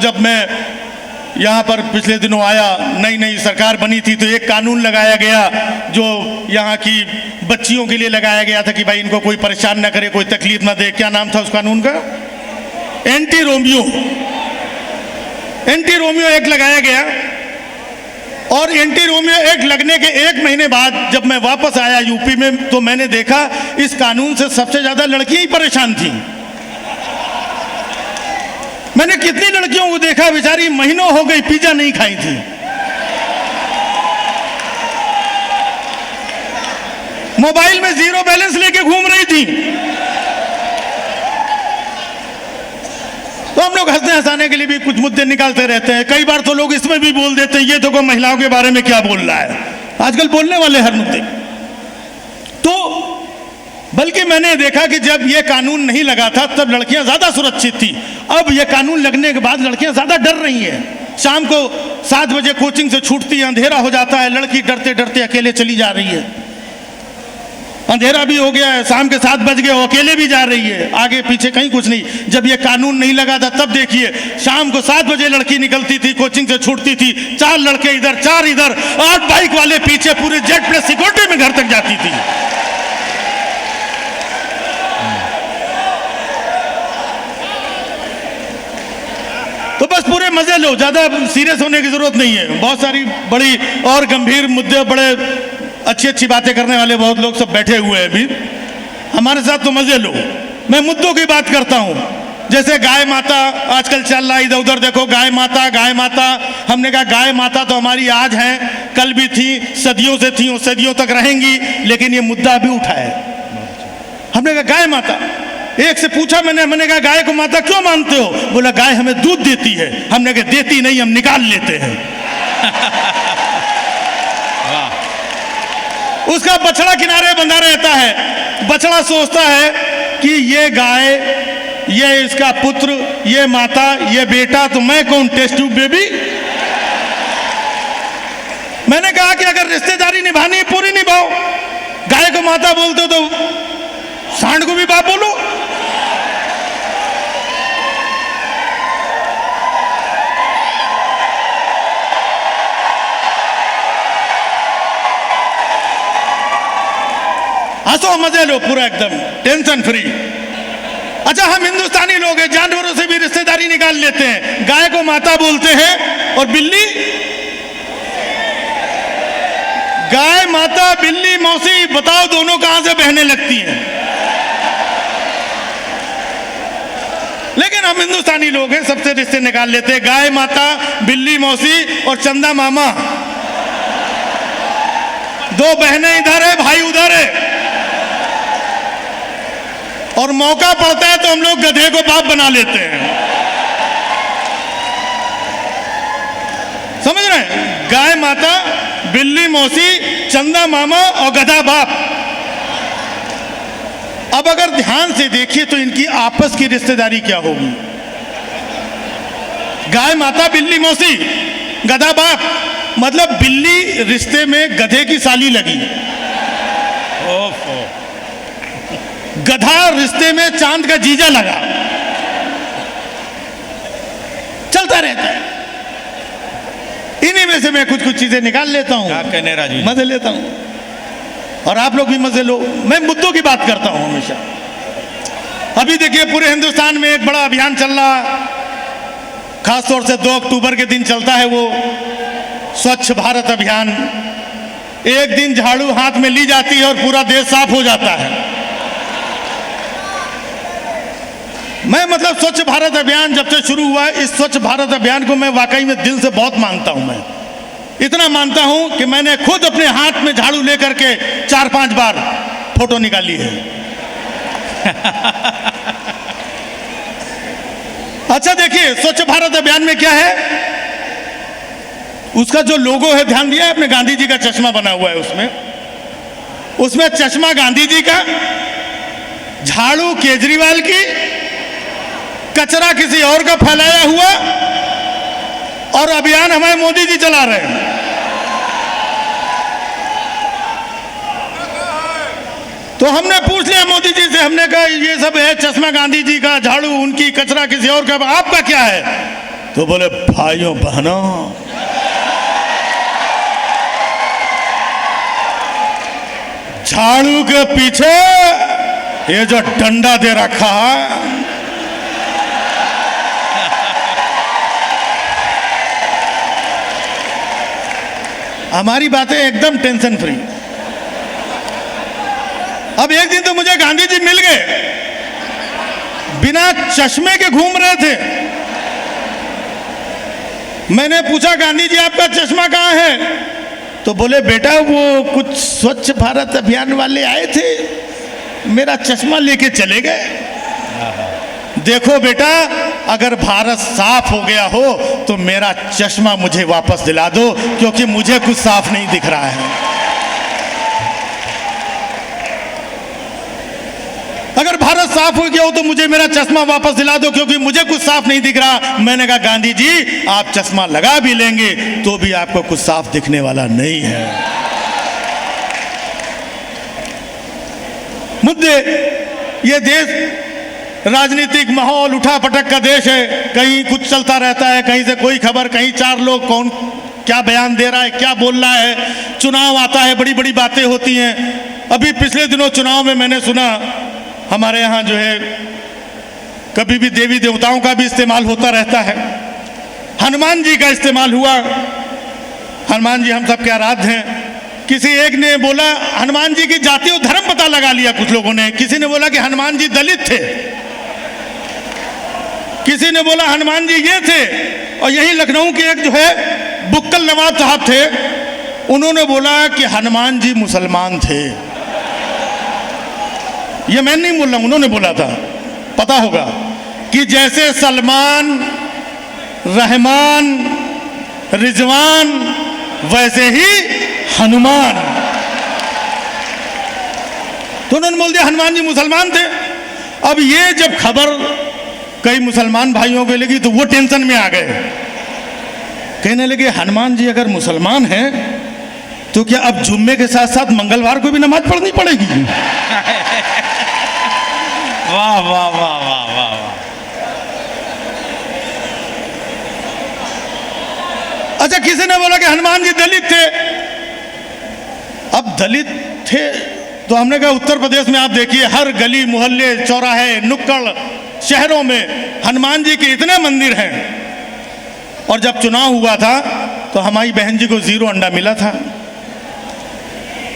जब मैं यहाँ पर पिछले दिनों आया, नई नई सरकार बनी थी, तो एक कानून लगाया गया जो यहाँ की बच्चियों के लिए लगाया गया था कि भाई इनको कोई परेशान ना करे, कोई तकलीफ ना दे। क्या नाम था उस कानून का? Anti Romeo. Anti Romeo act लगाया गया। और एंटी रोमियो एक्ट लगने के 1 महीने बाद जब मैं वापस आया यूपी में, तो मैंने देखा इस कानून से सबसे ज्यादा लड़कियां ही परेशान थी। मैंने कितनी लड़कियों को देखा, बेचारी महीनों हो गई पिज्जा नहीं खाई थी। मोबाइल में 0 बैलेंस लेके घूम रही थी। तो हम लोग हंसने हंसाने के लिए भी कुछ मुद्दे निकालते रहते हैं। कई बार तो लोग इसमें भी बोल देते हैं, ये तो कोई महिलाओं के बारे में क्या बोल रहा है। आजकल बोलने वाले हर मुद्दे। तो बल्कि मैंने देखा कि जब ये कानून नहीं लगा था तब लड़कियां ज्यादा सुरक्षित थी। अब ये कानून लगने के बाद लड़कियां ज्यादा डर रही हैं। शाम को 7 बजे कोचिंग से छूटती है, अंधेरा हो जाता है, लड़की डरते डरते अकेले चली जा रही है। अंधेरा भी हो गया है, शाम के 7 बज गए, वो अकेले भी जा रही है, आगे पीछे कहीं कुछ नहीं। जब ये कानून नहीं लगा था तब देखिए, शाम को 7 बजे लड़की निकलती थी, कोचिंग से छूटती थी, 4 लड़के इधर 4 इधर, 8 बाइक वाले पीछे, पूरे जेट प्लस सिक्योरिटी में घर तक जाती थी। तो बस पूरे मजे लो, ज्यादा सीरियस होने की जरूरत नहीं है। बहुत सारी बड़ी और गंभीर मुद्दे, बड़े अच्छी अच्छी बातें करने वाले बहुत लोग सब बैठे हुए हैं अभी हमारे साथ, तो मजे लो। मैं मुद्दों की बात करता हूं। जैसे गाय माता आजकल चल रहा है, इधर उधर देखो, गाय माता गाय माता। हमने कहा गाय माता तो हमारी आज है, कल भी थी, सदियों से थी और सदियों तक रहेंगी, लेकिन ये मुद्दा अभी उठा है। हमने कहा गाय माता। एक से पूछा मैंने कहा गाय को माता क्यों मानते हो? बोला गाय हमें दूध देती है। हमने कहा देती नहीं, हम निकाल लेते हैं। उसका बछड़ा किनारे बंधा रहता है। बछड़ा सोचता है कि ये गाय, ये इसका पुत्र, ये माता, ये बेटा, तो मैं कौन, टेस्ट ट्यूब बेबी। मैंने कहा कि अगर रिश्तेदारी निभानी है पूरी निभाओ। गाय को माता बोलते हो तो सांड को भी बाप बोलो। हंसो मजे लो, पूरा एकदम टेंशन फ्री। अच्छा, हम हिंदुस्तानी लोग हैं, जानवरों से भी रिश्तेदारी निकाल लेते हैं। गाय को माता बोलते हैं और बिल्ली, गाय माता, बिल्ली मौसी, बताओ दोनों कहां से बहने लगती हैं? लेकिन हम हिंदुस्तानी लोग हैं, सबसे रिश्ते निकाल लेते हैं। गाय माता, बिल्ली मौसी और चंदा मामा। 2 बहनें इधर है, भाई उधर है। और मौका पड़ता है तो हम लोग गधे को बाप बना लेते हैं। समझ रहे हैं? गाय माता, बिल्ली मौसी, चंदा मामा और गधा बाप। अब अगर ध्यान से देखिए तो इनकी आपस की रिश्तेदारी क्या होगी? गाय माता, बिल्ली मौसी, गधा बाप, मतलब बिल्ली रिश्ते में गधे की साली लगी, गधा रिश्ते में चांद का जीजा लगा। चलता रहता है। इन्हीं में से मैं कुछ कुछ चीजें निकाल लेता हूं, क्या कहने राजू, मजे लेता हूं, और आप लोग भी मजे लो। मैं मुद्दों की बात करता हूं हमेशा। अभी देखिए पूरे हिंदुस्तान में एक बड़ा अभियान चल रहा, खासतौर से 2 अक्टूबर के दिन चलता है वो स्वच्छ भारत अभियान। एक दिन झाड़ू हाथ में ली जाती है और पूरा देश साफ हो जाता है। मैं मतलब स्वच्छ भारत अभियान जब से शुरू हुआ, इस स्वच्छ भारत अभियान को मैं वाकई में दिल से बहुत मानता हूं। मैं इतना मानता हूं कि मैंने खुद अपने हाथ में झाड़ू लेकर के 4-5 बार फोटो निकाली है। अच्छा देखिए, स्वच्छ भारत अभियान में क्या है, उसका जो लोगो है, ध्यान दिया आपने, गांधी जी का चश्मा बना हुआ है। उसमें चश्मा गांधी जी का, झाड़ू केजरीवाल की, कचरा किसी और का फैलाया हुआ, और अभियान हमारे मोदी जी चला रहे हैं। तो हमने पूछ लिया मोदी जी से, हमने कहा ये सब है, चश्मा गांधी जी का, झाड़ू उनकी, कचरा किसी और का, आपका क्या है? तो बोले भाइयों बहनों, झाड़ू के पीछे ये जो डंडा दे रखा है, हमारी बातें एकदम टेंशन फ्री। अब एक दिन तो मुझे गांधी जी मिल गए, बिना चश्मे के घूम रहे थे। मैंने पूछा गांधी जी आपका चश्मा कहाँ है? तो बोले बेटा वो कुछ स्वच्छ भारत अभियान वाले आए थे, मेरा चश्मा लेके चले गए। देखो बेटा, अगर भारत साफ हो गया हो तो मेरा चश्मा मुझे वापस दिला दो, क्योंकि मुझे कुछ साफ नहीं दिख रहा है। अगर भारत साफ हो गया हो तो मुझे मेरा चश्मा वापस दिला दो, क्योंकि मुझे कुछ साफ नहीं दिख रहा। मैंने कहा गांधी जी आप चश्मा लगा भी लेंगे तो भी आपको कुछ साफ दिखने वाला नहीं है। मुद्दे, ये देश राजनीतिक माहौल उठा पटक का देश है, कहीं कुछ चलता रहता है, कहीं से कोई खबर, कहीं चार लोग कौन क्या बयान दे रहा है, क्या बोल रहा है। चुनाव आता है, बड़ी बड़ी बातें होती हैं। अभी पिछले दिनों चुनाव में मैंने सुना हमारे यहाँ जो है कभी भी देवी देवताओं का भी इस्तेमाल होता रहता है, हनुमान जी का इस्तेमाल हुआ। हनुमान जी हम सबके आराध्य हैं। किसी एक ने बोला हनुमान जी की जाति और धर्म पता लगा लिया कुछ लोगों ने। किसी ने बोला कि हनुमान जी दलित थे, किसी ने बोला हनुमान जी ये थे, और यही लखनऊ के एक जो है बुक्कल नवाब साहब थे, उन्होंने बोला कि हनुमान जी मुसलमान थे। ये मैं नहीं बोल रहा, उन्होंने बोला था। पता होगा कि जैसे सलमान, रहमान, रिजवान, वैसे ही हनुमान। तो उन्होंने बोल दिया हनुमान जी मुसलमान थे। अब ये जब खबर कई मुसलमान भाइयों को लगी तो वो टेंशन में आ गए, कहने लगे हनुमान जी अगर मुसलमान हैं तो क्या अब जुम्मे के साथ साथ मंगलवार को भी नमाज पढ़नी पड़ेगी? वाह वाह वाह वाह वाह वाह। अच्छा, किसी ने बोला कि हनुमान जी दलित थे। अब दलित थे तो हमने कहा उत्तर प्रदेश में आप देखिए हर गली मोहल्ले चौराहे नुक्कड़ शहरों में हनुमान जी के इतने मंदिर हैं। और जब चुनाव हुआ था तो हमारी बहन जी को 0 अंडा मिला था।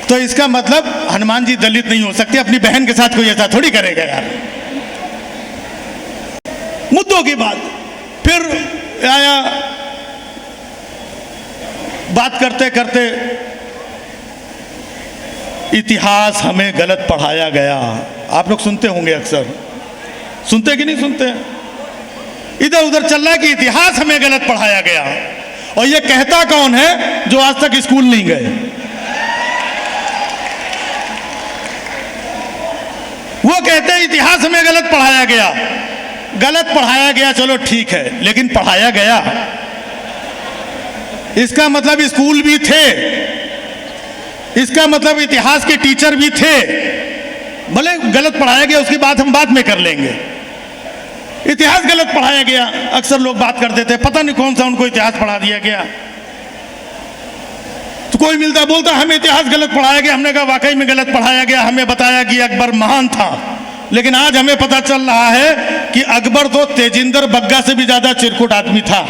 तो इसका मतलब हनुमान जी दलित नहीं हो सकते, अपनी बहन के साथ कोई ऐसा थोड़ी करेगा यार। मुद्दों की बात फिर आया, बात करते करते इतिहास हमें गलत पढ़ाया गया। आप लोग सुनते होंगे, अक्सर सुनते कि नहीं सुनते? इधर उधर चल रहा है कि इतिहास हमें गलत पढ़ाया गया। और ये कहता कौन है जो आज तक स्कूल नहीं गए? वो कहते हैं इतिहास हमें गलत पढ़ाया गया। गलत पढ़ाया गया चलो ठीक है, लेकिन पढ़ाया गया इसका मतलब स्कूल भी थे, इसका मतलब इतिहास के टीचर भी थे। भले गलत पढ़ाया गया उसकी बात हम बाद में कर लेंगे। इतिहास गलत पढ़ाया गया, अक्सर लोग बात कर देते पता नहीं कौन सा उनको इतिहास पढ़ा दिया गया। तो कोई मिलता बोलता हमें इतिहास गलत पढ़ाया गया। हमने कहा वाकई में गलत पढ़ाया गया। हमें बताया कि अकबर महान था, लेकिन आज हमें पता चल रहा है कि अकबर तो तेजिंदर बग्गा से भी ज्यादा चिरकुट आदमी था।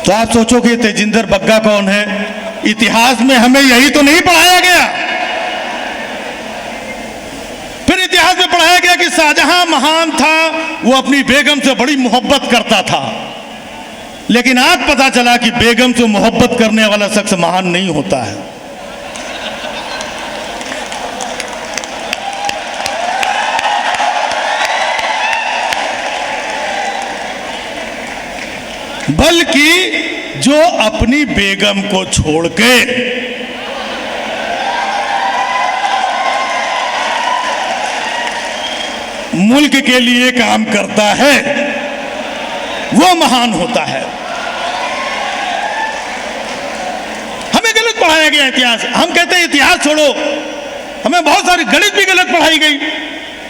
तो आप सोचो कि तेजिंदर बग्गा कौन है? इतिहास में हमें यही तो नहीं पढ़ाया गया। फिर इतिहास में पढ़ाया गया कि शाहजहां महान था, वो अपनी बेगम से बड़ी मोहब्बत करता था। लेकिन आज पता चला कि बेगम से मोहब्बत करने वाला शख्स महान नहीं होता है। बल्कि जो अपनी बेगम को छोड़ के मुल्क के लिए काम करता है वो महान होता है। हमें गलत पढ़ाया गया इतिहास। हम कहते हैं इतिहास छोड़ो, हमें बहुत सारी गणित भी गलत पढ़ाई गई।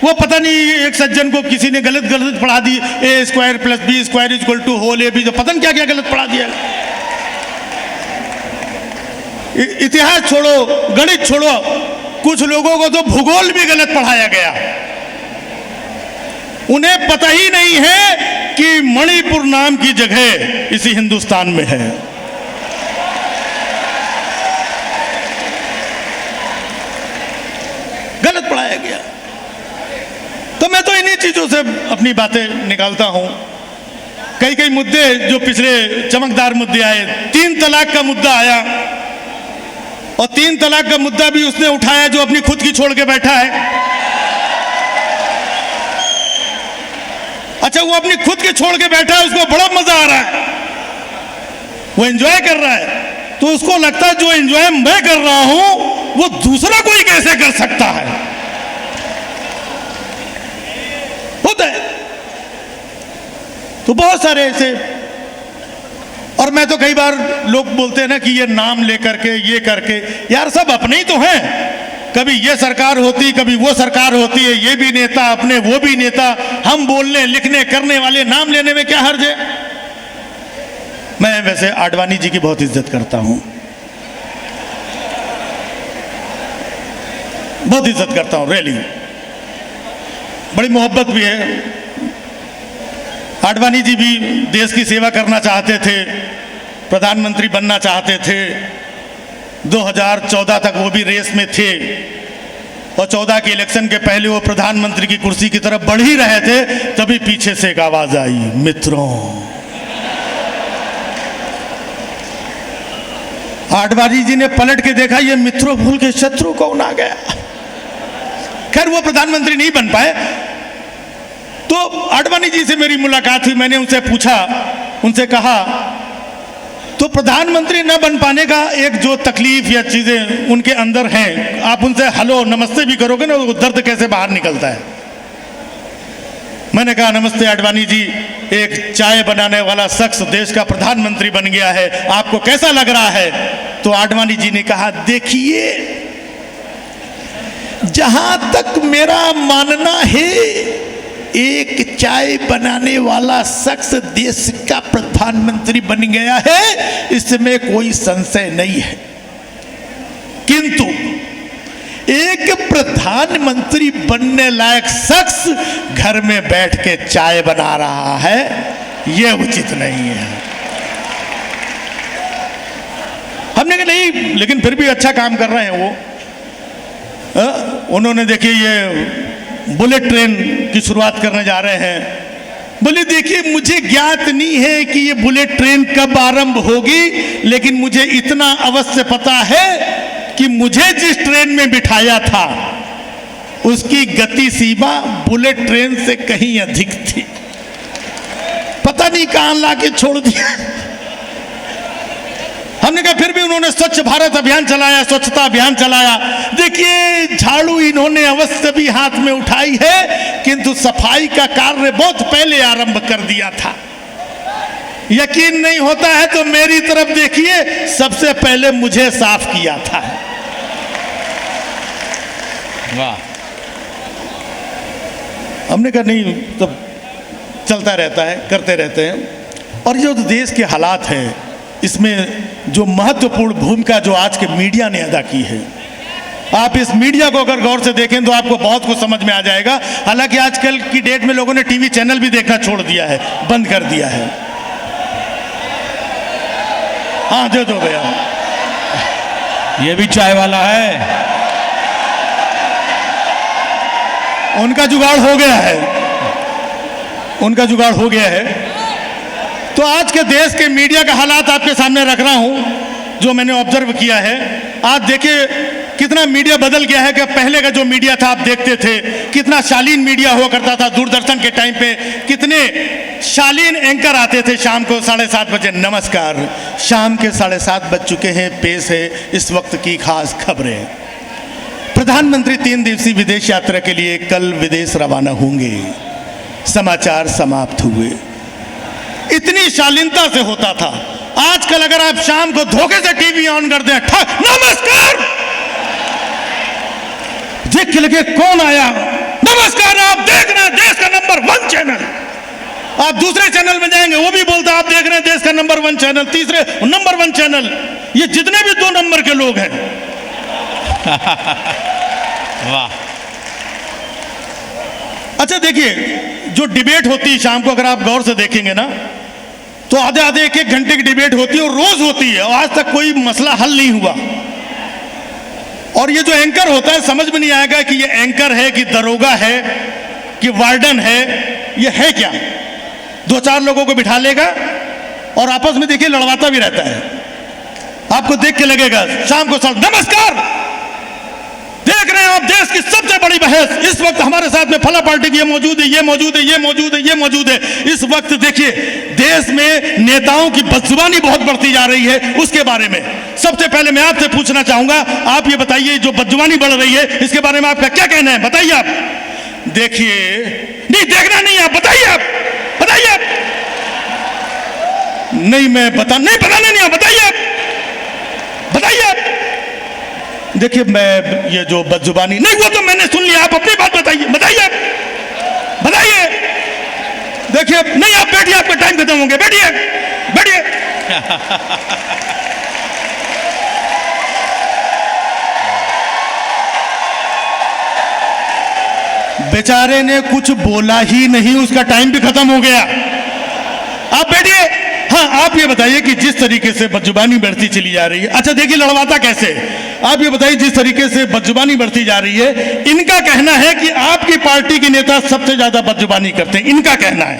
वो पता नहीं एक सज्जन को किसी ने गलत गलत पढ़ा दी, A square plus B square equal to whole A B, तो पता नहीं क्या क्या गलत पढ़ा दिया। इतिहास छोड़ो, गणित छोड़ो, कुछ लोगों को तो भूगोल भी गलत पढ़ाया गया। उन्हें पता ही नहीं है कि मणिपुर नाम की जगह इसी हिंदुस्तान में है। गलत पढ़ाया गया। तो मैं तो इन्हीं चीजों से अपनी बातें निकालता हूं। कई कई मुद्दे जो पिछले चमकदार मुद्दे आए, 3 तलाक का मुद्दा आया, और 3 तलाक का मुद्दा भी उसने उठाया जो अपनी खुद की छोड़ के बैठा है। अच्छा, वो अपनी खुद की छोड़ के बैठा है, उसको बड़ा मजा आ रहा है, वो एंजॉय कर रहा है। तो उसको लगता है जो एंजॉय मैं कर रहा हूं वो दूसरा कोई कैसे कर सकता है। होता है तो बहुत सारे ऐसे। और मैं तो कई बार लोग बोलते हैं ना कि ये नाम लेकर के ये करके, यार सब अपने ही तो हैं। कभी ये सरकार होती, कभी वो सरकार होती है, ये भी नेता अपने, वो भी नेता। हम बोलने लिखने करने वाले, नाम लेने में क्या हर्ज है। मैं वैसे आडवाणी जी की बहुत इज्जत करता हूं, बहुत इज्जत करता हूं, रियली बड़ी मोहब्बत भी है। आडवाणी जी भी देश की सेवा करना चाहते थे, प्रधानमंत्री बनना चाहते थे। 2014 तक वो भी रेस में थे, और 14 के इलेक्शन के पहले वो प्रधानमंत्री की कुर्सी की तरफ बढ़ ही रहे थे, तभी पीछे से एक आवाज आई, मित्रों। आडवाणी जी ने पलट के देखा, ये मित्रों भूल के शत्रु कौन आ गया। खैर वो प्रधानमंत्री नहीं बन पाए। तो आडवाणी जी से मेरी मुलाकात हुई, मैंने उनसे पूछा, उनसे कहा, तो प्रधानमंत्री न बन पाने का एक जो तकलीफ या चीजें उनके अंदर हैं, आप उनसे हेलो नमस्ते भी करोगे ना, वो दर्द कैसे बाहर निकलता है। मैंने कहा, नमस्ते आडवाणी जी, एक चाय बनाने वाला शख्स देश का प्रधानमंत्री बन गया है, आपको कैसा लग रहा है। तो आडवाणी जी ने कहा, देखिए जहां तक मेरा मानना है, एक चाय बनाने वाला शख्स देश का प्रधानमंत्री बन गया है, इसमें कोई संशय नहीं है। किंतु एक प्रधानमंत्री बनने लायक शख्स घर में बैठ के चाय बना रहा है, यह उचित नहीं है। हमने कहा नहीं, लेकिन फिर भी अच्छा काम कर रहे हैं वो। उन्होंने देखिए ये बुलेट ट्रेन की शुरुआत करने जा रहे हैं। बोले देखिए, मुझे ज्ञात नहीं है कि ये बुलेट ट्रेन कब आरंभ होगी, लेकिन मुझे इतना अवश्य पता है कि मुझे जिस ट्रेन में बिठाया था उसकी गति सीमा बुलेट ट्रेन से कहीं अधिक थी। पता नहीं कहां लाके छोड़ दिया। हमने कहा फिर भी उन्होंने स्वच्छ भारत अभियान चलाया, स्वच्छता अभियान चलाया। देखिए झाड़ू इन्होंने अवश्य भी हाथ में उठाई है, किंतु सफाई का कार्य बहुत पहले आरंभ कर दिया था। यकीन नहीं होता है तो मेरी तरफ देखिए, सबसे पहले मुझे साफ किया था। वाह। हमने कहा नहीं, तो चलता रहता है, करते रहते हैं। और जो देश के हालात हैं, इसमें जो महत्वपूर्ण भूमिका जो आज के मीडिया ने अदा की है, आप इस मीडिया को अगर गौर से देखें तो आपको बहुत कुछ समझ में आ जाएगा। हालांकि आजकल की डेट में लोगों ने टीवी चैनल भी देखना छोड़ दिया है, बंद कर दिया है। हाँ दे दो भैया, ये भी चाय वाला है। उनका जुगाड़ हो गया है, उनका जुगाड़ हो गया है। तो आज के देश के मीडिया का हालात आपके सामने रख रहा हूं, जो मैंने ऑब्जर्व किया है। आज देखिए कितना मीडिया बदल गया है। कि पहले का जो मीडिया था आप देखते थे, कितना शालीन मीडिया हुआ करता था। दूरदर्शन के टाइम पे कितने शालीन एंकर आते थे शाम को 7:30 बजे। नमस्कार, शाम के 7:30 बज चुके हैं, पेश है इस वक्त की खास खबरें। प्रधानमंत्री 3 दिवसीय विदेश यात्रा के लिए कल विदेश रवाना होंगे, समाचार समाप्त हुए। इतनी शालीनता से होता था। आजकल अगर आप शाम को धोखे से टीवी ऑन कर दें, नमस्कार, देख के लगे कौन आया, नमस्कार, आप देख रहे हैं देश का नंबर 1 चैनल। आप दूसरे चैनल में जाएंगे वो भी बोलता है आप देख रहे हैं देश का नंबर 1 चैनल, तीसरे नंबर 1 चैनल। ये जितने भी 2 नंबर के लोग हैं। वाह। अच्छा देखिए, जो डिबेट होती है शाम को, अगर आप गौर से देखेंगे ना, तो आधे आधे 1-1 घंटे की डिबेट होती है और रोज होती है, और आज तक कोई मसला हल नहीं हुआ। और ये जो एंकर होता है, समझ में नहीं आएगा कि ये एंकर है कि दरोगा है कि वार्डन है, ये है क्या। 2-4 लोगों को बिठा लेगा और आपस में देखिए लड़वाता भी रहता है। आपको देख के लगेगा शाम को साथ, नमस्कार, देख रहे हैं आप देश की सबसे बड़ी बहस। इस वक्त हमारे साथ में फला पार्टी की ये मौजूद है, ये मौजूद है, ये मौजूद है, ये मौजूद है। इस वक्त देखिए देश में नेताओं की बदजुबानी बहुत बढ़ती जा रही है, उसके बारे में सबसे पहले मैं आपसे पूछना चाहूंगा। आप ये बताइए, जो बदजुबानी बढ़ रही है इसके बारे में आपका क्या कहना है, बताइए आप। देखिए, नहीं देखना नहीं, आप बताइए, आप बताइए। आप नहीं, मैं बताना नहीं, आप बताइए, आप बताइए। आप देखिए, मैं ये जो बदजुबानी नहीं, वो तो मैंने सुन लिया, आप अपनी बात बताइए, बताइए, आप बताइए। देखिए, नहीं आप बैठिए, आपका टाइम खत्म हो गया, बैठिए बैठिए। बेचारे ने कुछ बोला ही नहीं, उसका टाइम भी खत्म हो गया। आप बैठिए। हाँ, आप ये बताइए कि जिस तरीके से बदजुबानी बढ़ती चली जा रही है, अच्छा देखिए लड़वाता कैसे, आप ये बताइए जिस तरीके से बदजुबानी बढ़ती जा रही है, इनका कहना है कि आपकी पार्टी के नेता सबसे ज्यादा बदजुबानी करते हैं, इनका कहना है।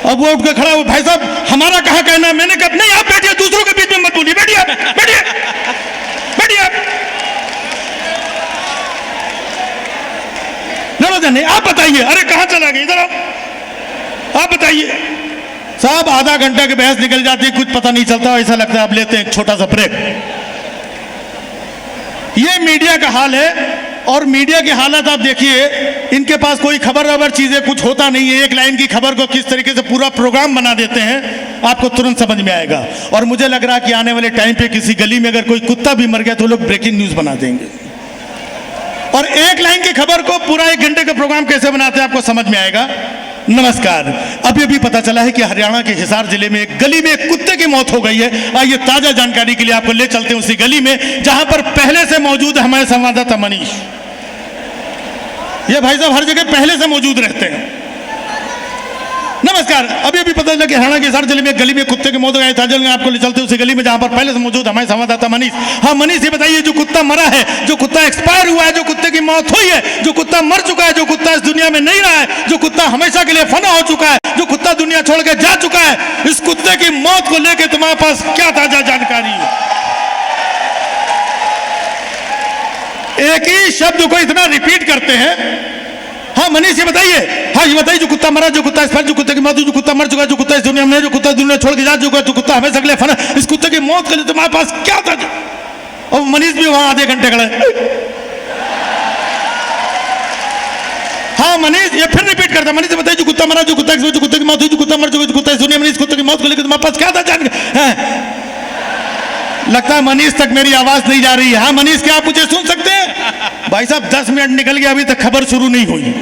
अब वो उठ के खड़ा हुआ, भाई साहब हमारा कहाँ कहना है, मैंने कहा नहीं आप बैठिए, दूसरों के बीच में मत बोलिए, बैठिए बैठिए बैठिए। नहीं, आप बताइए, अरे कहां चला गया, इधर आप बताइए। साहब आधा घंटा की बहस निकल जाती है, कुछ पता नहीं चलता, ऐसा लगता है आप लेते हैं एक छोटा सा ब्रेक। ये मीडिया का हाल है, और मीडिया की हालत आप देखिए, इनके पास कोई खबर चीजें कुछ होता नहीं है। एक लाइन की खबर को किस तरीके से पूरा प्रोग्राम बना देते हैं, आपको तुरंत समझ में आएगा। और मुझे लग रहा है कि आने वाले टाइम पे किसी गली में अगर कोई कुत्ता भी मर गया तो लोग ब्रेकिंग न्यूज बना देंगे। और एक लाइन की खबर को पूरा 1 घंटे का प्रोग्राम कैसे बनाते हैं आपको समझ में आएगा। नमस्कार, अभी अभी पता चला है कि हरियाणा के हिसार जिले में एक गली में एक कुत्ते की मौत हो गई है। आइए ताजा जानकारी के लिए आपको ले चलते हैं उसी गली में जहां पर पहले से मौजूद है हमारे संवाददाता मनीष। ये भाई साहब हर जगह पहले से मौजूद रहते हैं। नमस्कार, अभी अभी पता चला कि हरियाणा के हिसार जिले में एक गली में कुत्ते की मौत हो गई। ताजा में आपको ले चलते हैं उसी गली में जहां पर पहले से मौजूद हमारे संवाददाता मनीष। हाँ मनीष, ये बताइए जो कुत्ता मरा है, जो कुत्ता एक्सपायर हुआ है, जो कुत्ते की मौत हुई है, जो कुत्ता मर चुका है, जो कुत्ता इस दुनिया में नहीं रहा है, जो कुत्ता हमेशा के लिए फना हो चुका है, जो कुत्ता दुनिया छोड़ के जा चुका है, इस कुत्ते की मौत को लेकर तुम्हारे पास क्या ताजा जानकारी है? एक ही शब्द को इतना रिपीट करते हैं। हाँ मनीष, ये बताइए, हाँ ये बताइए, जो कुत्ता मरा, जो कुत्ता एक्सपायर, जो कुत्ते की मौत हुई, जो कुत्ता मर चुका है, जो कुत्ता इस दुनिया में, जो कुत्ता दुनिया छोड़ के जा चुका है, जो कुत्ता हमेशा के लिए फना, इस कुत्ते की मौत के लिए तुम्हारे पास क्या था? और मनीष भी वहां आधे घंटे खड़े। हाँ मनीष, ये फिर रिपीट करता। मनीष, बताइए जो कुत्ता मरा, जो कुत्ता एक्सपायर, जो कुत्ते की मौत हुई, जो कुत्ता मर चुका है, जो कुत्ता इस दुनिया में, इस कुत्ते की मौत को लेकर तुम्हारे पास क्या था? जान लगता है मनीष तक मेरी आवाज नहीं जा रही है। हाँ मनीष, क्या आप मुझे सुन सकते हैं? भाई साहब 10 मिनट निकल गया, अभी तक खबर शुरू नहीं हुई।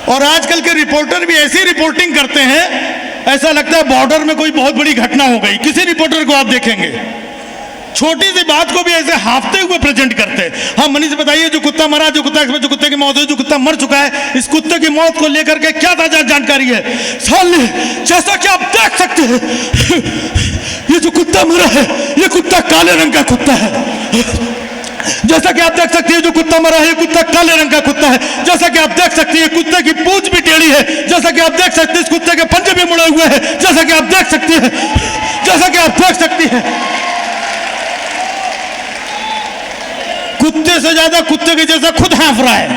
और आजकल के रिपोर्टर भी ऐसी रिपोर्टिंग करते हैं, ऐसा लगता है बॉर्डर में कोई बहुत बड़ी घटना हो गई। किसी रिपोर्टर को आप देखेंगे छोटी सी बात को भी ऐसे हाफते हुए प्रेजेंट करते हैं। हाँ मनीष, बताइए जो कुत्ता मरा, जो कुत्ता जो कुत्ते की मौत हुई, जो कुत्ता मर चुका है, इस कुत्ते की मौत को लेकर के क्या ताजा जानकारी है? साले, जैसा कि आप देख सकते हैं, ये जो कुत्ता मरा है, ये कुत्ता काले रंग का कुत्ता है। जैसा कि आप देख सकते हैं, जो कुत्ता मरा है, ये कुत्ता काले रंग का कुत्ता है। जैसा कि आप देख सकते हैं, कुत्ते की पूंछ भी टेढ़ी है। जैसा कि आप देख सकते हैं, इस कुत्ते के पंजे भी मुड़े हुए हैं। जैसा कि आप देख सकते हैं, जैसा कि आप देख सकती हैं, कुत्ते से ज्यादा कुत्ते के जैसा खुद हाँफ रहा है।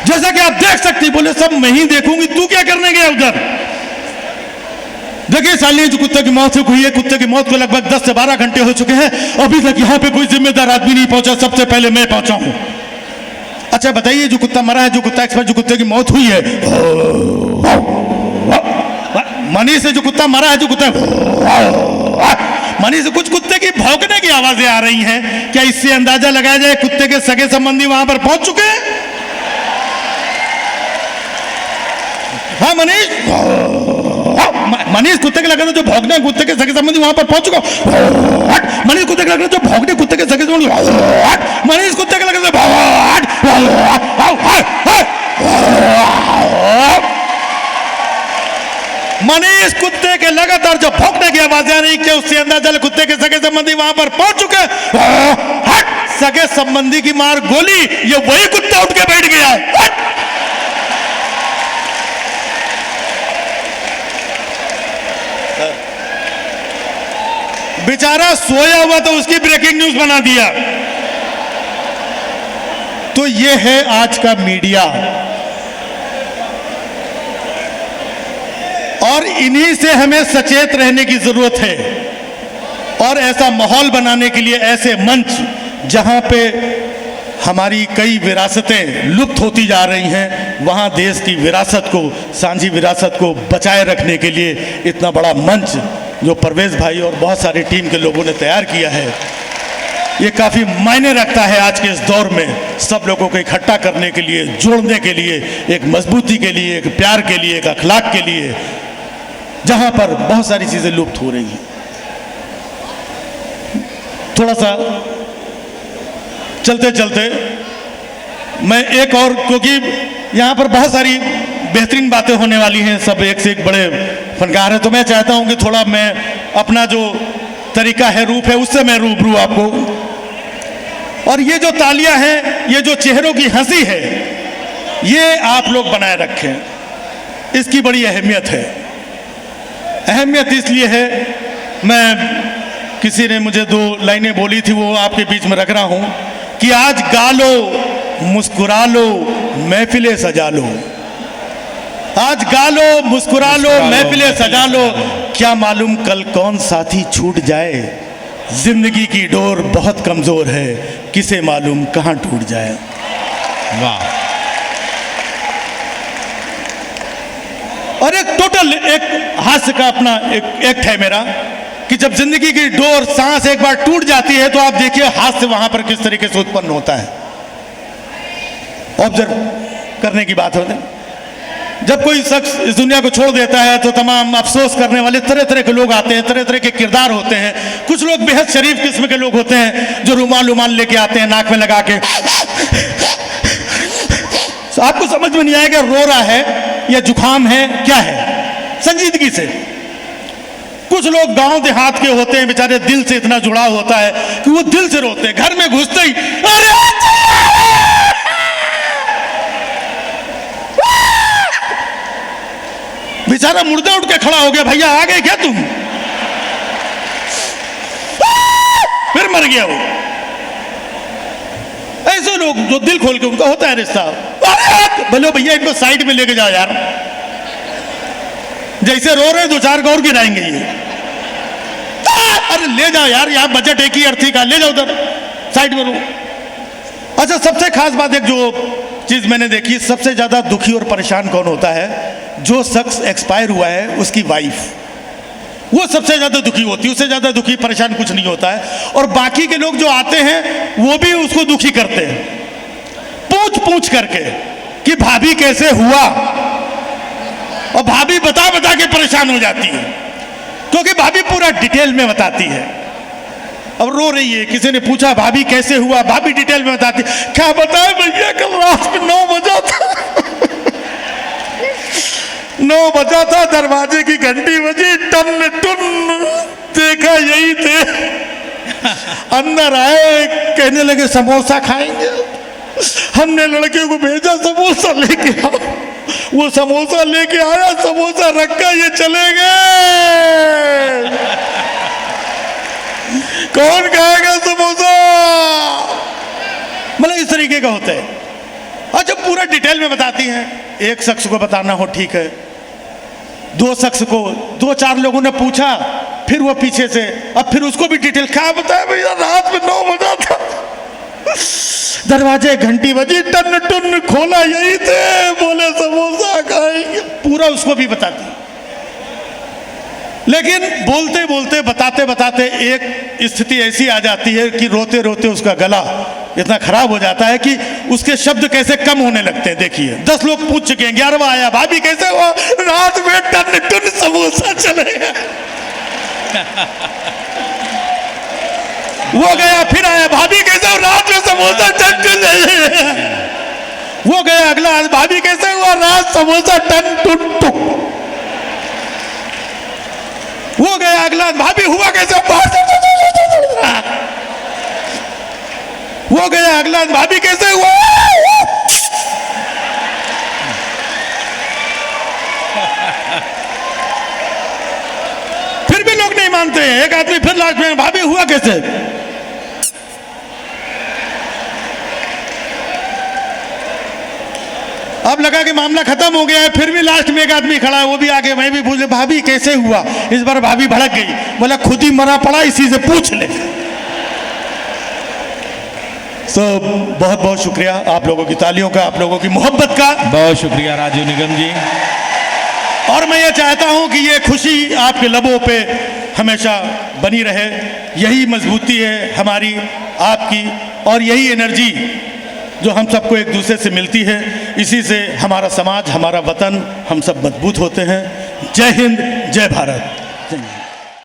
जैसा कि आप देख सकते हैं, बोले सब मैं ही देखूंगी, तू क्या करने गया उधर? देखिए साली, जो कुत्ते की मौत हुई है, कुत्ते की मौत को लगभग 10 से 12 घंटे हो चुके हैं, अभी तक यहाँ पे कोई जिम्मेदार आदमी नहीं पहुंचा। सबसे पहले मैं पहुंचा हूं। अच्छा बताइए, जो कुत्ता मरा है, जो कुत्ता एक्सपायर, जो कुत्ते की मौत हुई है, मनीष से जो कुत्ता मरा है, जो कुत्ता मानी से कुछ कुत्ते की भौंकने की आवाजें आ रही हैं। क्या इससे अंदाजा लगाया जाए कुत्ते के सगे संबंधी वहां पर पहुंच चुके हैं? हाँ मनीष, मनीष कुत्ते के लग रहा जो भौंकने कुत्ते के सगे संबंधी वहां पर पहुंच चुका। मनीष कुत्ते के लग रहा जो भौंकने कुत्ते के सगे संबंधी, मनीष कुत्ते के लग रहा मनीष कुत्ते के लगातार जो भौंकने की आवाजें आ रही, क्या उससे अंदाजा कुत्ते के सगे संबंधी वहां पर पहुंच चुके। सगे संबंधी की मार गोली, ये वही कुत्ता उठ के बैठ गया। बेचारा सोया हुआ तो उसकी ब्रेकिंग न्यूज बना दिया। तो ये है आज का मीडिया, और इन्हीं से हमें सचेत रहने की जरूरत है। और ऐसा माहौल बनाने के लिए ऐसे मंच जहां पे हमारी कई विरासतें लुप्त होती जा रही हैं, वहां देश की विरासत को, सांझी विरासत को बचाए रखने के लिए इतना बड़ा मंच जो परवेज भाई और बहुत सारी टीम के लोगों ने तैयार किया है, ये काफ़ी मायने रखता है आज के इस दौर में। सब लोगों को इकट्ठा करने के लिए, जोड़ने के लिए, एक मजबूती के लिए, एक प्यार के लिए, एक अखलाक के लिए, जहां पर बहुत सारी चीज़ें लुप्त हो रही हैं। थोड़ा सा चलते चलते मैं एक और, क्योंकि यहाँ पर बहुत सारी बेहतरीन बातें होने वाली हैं, सब एक से एक बड़े फनकार हैं, तो मैं चाहता हूं कि थोड़ा मैं अपना जो तरीका है, रूप है, उससे मैं रूबरू आपको। और ये जो तालियां हैं, ये जो चेहरों की हंसी है, ये आप लोग बनाए रखें, इसकी बड़ी अहमियत है। अहमियत इसलिए है, मैं, किसी ने मुझे 2 लाइनें बोली थी, वो आपके बीच में रख रहा हूं कि आज गा लो, मुस्कुरा लो, महफिलें सजा लो। आज गा लो, मुस्कुरा लो, महफिलें सजा लो, क्या मालूम कल कौन साथी छूट जाए। जिंदगी की डोर बहुत कमजोर है, किसे मालूम कहां टूट जाए। वाह। और एक टोटल एक हास्य का अपना एक एक्ट है मेरा कि जब जिंदगी की डोर, सांस एक बार टूट जाती है, तो आप देखिए हास्य वहां पर किस तरीके से उत्पन्न होता है। ऑब्जर्व करने की बात होती है। जब कोई शख्स इस दुनिया को छोड़ देता है तो तमाम अफसोस करने वाले तरह तरह के लोग आते हैं, तरह तरह के किरदार होते हैं। कुछ लोग बेहद शरीफ किस्म के लोग होते हैं जो रुमाल लेके आते हैं नाक में लगा के। तो आपको समझ में नहीं आएगा रो रहा है या जुखाम है, क्या है, संजीदगी से। कुछ लोग गांव देहात के होते हैं, बेचारे दिल से इतना जुड़ाव होता है कि वो दिल से रोते हैं। घर में घुसते ही अरे बेचारा मुर्दा उठ के खड़ा हो गया, भैया आ गए क्या तुम? फिर मर गया वो। ऐसे लोग जो दिल खोल के, उनका होता है रिश्ता। बोलो भैया इनको साइड में लेके जाओ यार, जैसे रो रहे 2-4 गौर गिराएंगे ये। अरे ले जाओ यार, यहाँ बजट एक ही अर्थी का, ले जाओ उधर साइड में रो। अच्छा, सबसे खास बात एक जो चीज मैंने देखी, सबसे ज्यादा दुखी और परेशान कौन होता है? जो शख्स एक्सपायर हुआ है उसकी वाइफ, वो सबसे ज्यादा दुखी होती है। उससे ज्यादा दुखी परेशान कुछ नहीं होता है। और बाकी के लोग जो आते हैं वो भी उसको दुखी करते हैं, पूछ पूछ करके कि भाभी कैसे हुआ, और भाभी बता बता के परेशान हो जाती है, क्योंकि भाभी पूरा डिटेल में बताती है। अब रो रही है, किसी ने पूछा भाभी कैसे हुआ, भाभी डिटेल में बताती, क्या बताए भैया, कल रात में 9 बजा था 9 बजा था, दरवाजे की घंटी बजी, टन टन, देखा यही थे। अंदर आए, कहने लगे समोसा खाएंगे। हमने लड़के को भेजा समोसा लेके आओ, वो समोसा लेके आया, समोसा रखा, ये चले गए। कौन खाएगा समोसा? मतलब इस तरीके का होता है। अच्छा, पूरा डिटेल में बताती हैं। एक शख्स को बताना हो ठीक है, 2 शख्स को, 2-4 लोगों ने पूछा, फिर वो पीछे से, अब फिर उसको भी डिटेल, क्या बताया भैया, रात में 9 बजा था, दरवाजे घंटी बजी, टन टन खोला, यही थे, बोले समोसा खाएंगे। पूरा उसको भी बताती। लेकिन बोलते बोलते बताते बताते एक स्थिति ऐसी आ जाती है कि रोते रोते उसका गला इतना खराब हो जाता है कि उसके शब्द कैसे कम होने लगते हैं। देखिए 10 लोग पूछ चुके हैं, 11वां आया, भाभी कैसे हुआ? रात में टन टन समोसा चलेगा। वो गया, फिर आया, भाभी कैसे हुआ? रात में समोसा टन टन। वो गया अगला, भाभी कैसे हुआ? रात समोसा टन टुन टुक। वो गया अगला, भाभी हुआ कैसे? वो गया अगला, भाभी कैसे हुआ? फिर भी लोग नहीं मानते हैं। एक आदमी फिर लास्ट में, भाभी हुआ कैसे? अब लगा कि मामला खत्म हो गया है, फिर भी लास्ट में एक आदमी खड़ा है, वो भी आगे, मैं भी पूछ ले, भाभी कैसे हुआ? इस बार भाभी भड़क गई, बोला खुद ही मरा पड़ा, इसी से पूछ ले। बहुत बहुत शुक्रिया आप लोगों की तालियों का, आप लोगों की मोहब्बत का। बहुत शुक्रिया राजू निगम जी। और मैं ये चाहता हूं कि ये खुशी आपके लबों पे हमेशा बनी रहे। यही मजबूती है हमारी, आपकी, और यही एनर्जी जो हम सबको एक दूसरे से मिलती है। इसी से हमारा समाज, हमारा वतन, हम सब मजबूत होते हैं। जय हिंद, जय भारत।